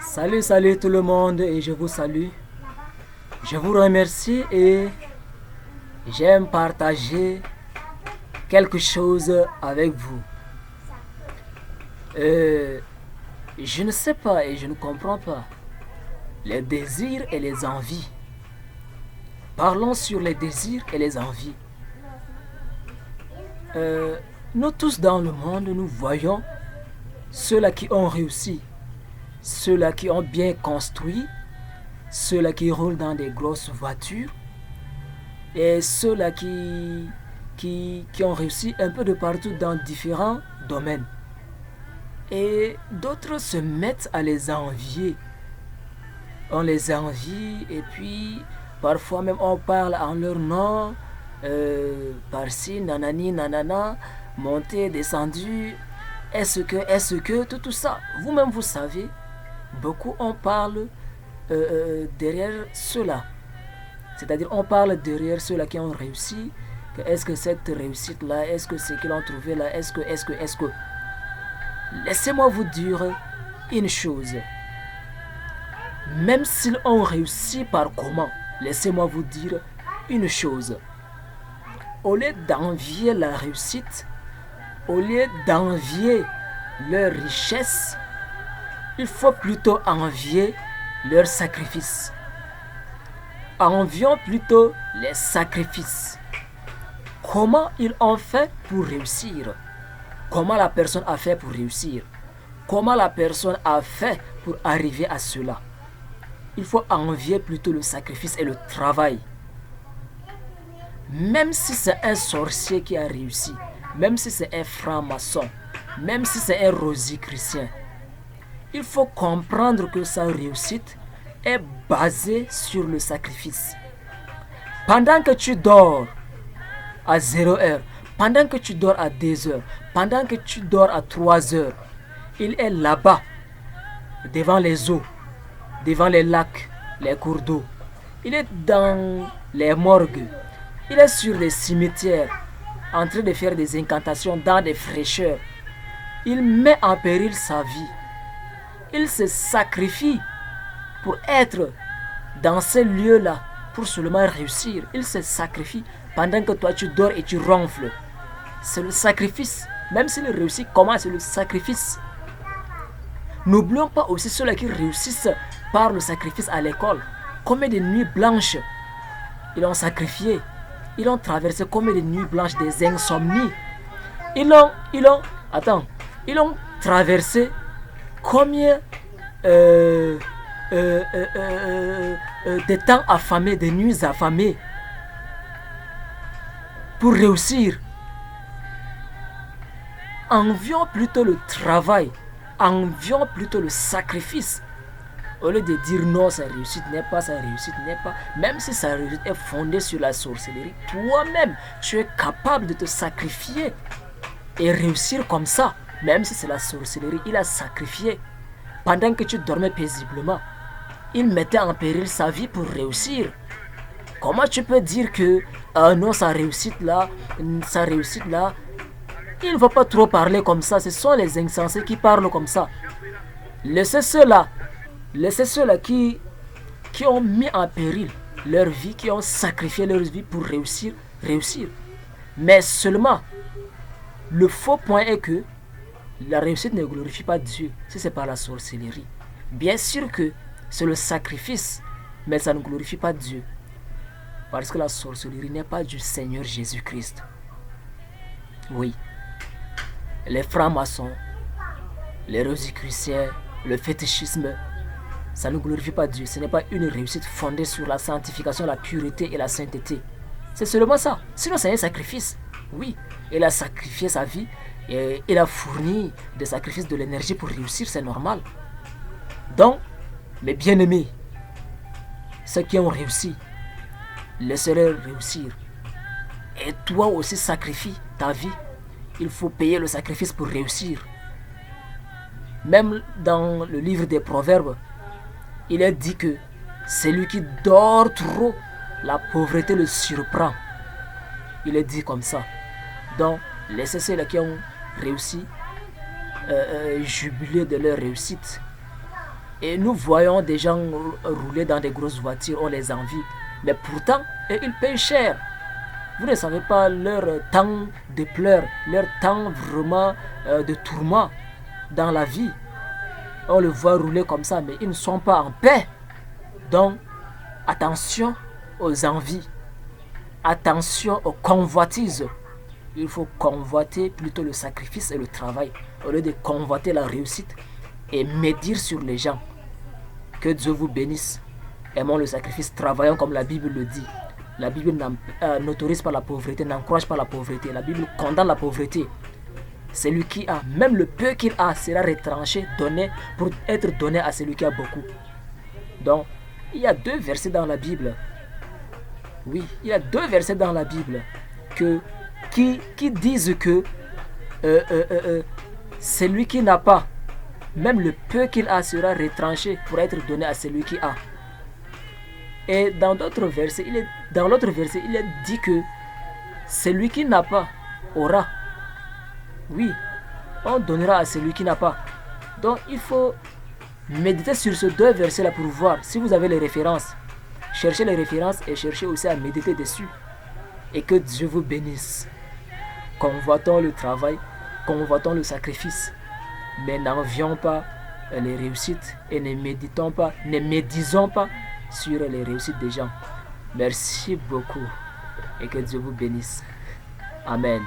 Salut tout le monde et je vous salue. Je vous remercie et j'aime partager quelque chose avec vous. Euh, je ne sais pas et je ne comprends pas les désirs et les envies. Parlons sur les désirs et les envies. Euh, nous tous dans le monde, nous voyons ceux-là qui ont réussi, ceux-là qui ont bien construit, ceux-là qui roulent dans des grosses voitures et ceux-là qui ont réussi un peu de partout dans différents domaines. Et d'autres se mettent à les envier. On les envie et puis parfois même on parle en leur nom, par-ci, nanani, nanana, monté, descendu, est-ce que, tout ça. Vous-même vous savez, beaucoup on parle derrière ceux-là. C'est-à-dire on parle derrière ceux-là qui ont réussi. Est-ce que cette réussite-là, est-ce que ce qu'ils ont trouvé là, est-ce que... Laissez-moi vous dire une chose. Même s'ils ont réussi par comment, laissez-moi vous dire une chose. Au lieu d'envier la réussite, au lieu d'envier leur richesse, il faut plutôt envier leur sacrifice. Envions plutôt les sacrifices. Comment ils ont fait pour réussir? Comment la personne a fait pour réussir? Comment la personne a fait pour arriver à cela? Il faut envier plutôt le sacrifice et le travail. Même si c'est un sorcier qui a réussi, même si c'est un franc-maçon, même si c'est un rosicrucien, il faut comprendre que sa réussite est basée sur le sacrifice. Pendant que tu dors à 0 heure, pendant que tu dors à 2 heures, pendant que tu dors à 3 heures, il est là-bas, devant les eaux, devant les lacs, les cours d'eau. Il est dans les morgues. Il est sur les cimetières, en train de faire des incantations dans des fraîcheurs. Il met en péril sa vie. Il se sacrifie pour être dans ces lieux-là, pour seulement réussir. Il se sacrifie pendant que toi tu dors et tu ronfles. C'est le sacrifice. Même s'il réussit, comment? C'est le sacrifice. N'oublions pas aussi ceux-là qui réussissent par le sacrifice à l'école. Combien de nuits blanches ils ont sacrifié. Ils ont traversé combien de nuits blanches, des insomnies. Ils ont traversé combien de temps affamés, de nuits affamées pour réussir. Envions plutôt le travail, envions plutôt le sacrifice. Au lieu de dire non, sa réussite n'est pas, même si sa réussite est fondée sur la sorcellerie, toi-même, tu es capable de te sacrifier et réussir comme ça. Même si c'est la sorcellerie, il a sacrifié. Pendant que tu dormais paisiblement, il mettait en péril sa vie pour réussir. Comment tu peux dire que non, sa réussite là, il ne va pas trop parler comme ça. Ce sont les insensés qui parlent comme ça. Laissez ceux-là qui ont mis en péril leur vie, qui ont sacrifié leur vie pour réussir. Mais seulement, le faux point est que la réussite ne glorifie pas Dieu si c'est par la sorcellerie. Bien sûr que c'est le sacrifice, mais ça ne glorifie pas Dieu. Parce que la sorcellerie n'est pas du Seigneur Jésus-Christ. Oui. Les francs-maçons, les rosicruciens, le fétichisme, ça ne glorifie pas Dieu. Ce n'est pas une réussite fondée sur la sanctification, la pureté et la sainteté. C'est seulement ça. Sinon, c'est un sacrifice. Oui, il a sacrifié sa vie et il a fourni des sacrifices, de l'énergie pour réussir, c'est normal. Donc, mes bien-aimés, ceux qui ont réussi, laissez-les réussir. Et toi aussi, sacrifie ta vie. Il faut payer le sacrifice pour réussir. Même dans le livre des Proverbes, il est dit que celui qui dort trop, la pauvreté le surprend. Il est dit comme ça. Donc, laissez ceux-là qui ont réussi jubiler de leur réussite. Et nous voyons des gens rouler dans des grosses voitures, on les envie. Mais pourtant, ils payent cher. Vous ne savez pas leur temps de pleurs, leur temps vraiment de tourment dans la vie. On le voit rouler comme ça, mais ils ne sont pas en paix. Donc, attention aux envies. Attention aux convoitises. Il faut convoiter plutôt le sacrifice et le travail au lieu de convoiter la réussite et médire sur les gens. Que Dieu vous bénisse. Aimons le sacrifice, travaillons comme la Bible le dit. La Bible n'autorise pas la pauvreté, n'encourage pas la pauvreté. La Bible condamne la pauvreté. Celui qui a, même le peu qu'il a, sera retranché, donné pour être donné à celui qui a beaucoup. Donc, il y a 2 versets dans la Bible. Oui, il y a 2 versets dans la Bible qui disent que celui qui n'a pas, même le peu qu'il a sera retranché pour être donné à celui qui a. Et dans l'autre verset, il est dit que celui qui n'a pas aura. Oui, on donnera à celui qui n'a pas. Donc il faut méditer sur ces 2 versets-là pour voir si vous avez les références. Cherchez les références et cherchez aussi à méditer dessus. Et que Dieu vous bénisse. Convoitons le travail, convoitons le sacrifice. Mais n'envions pas les réussites et ne médisons pas sur les réussites des gens. Merci beaucoup et que Dieu vous bénisse. Amen.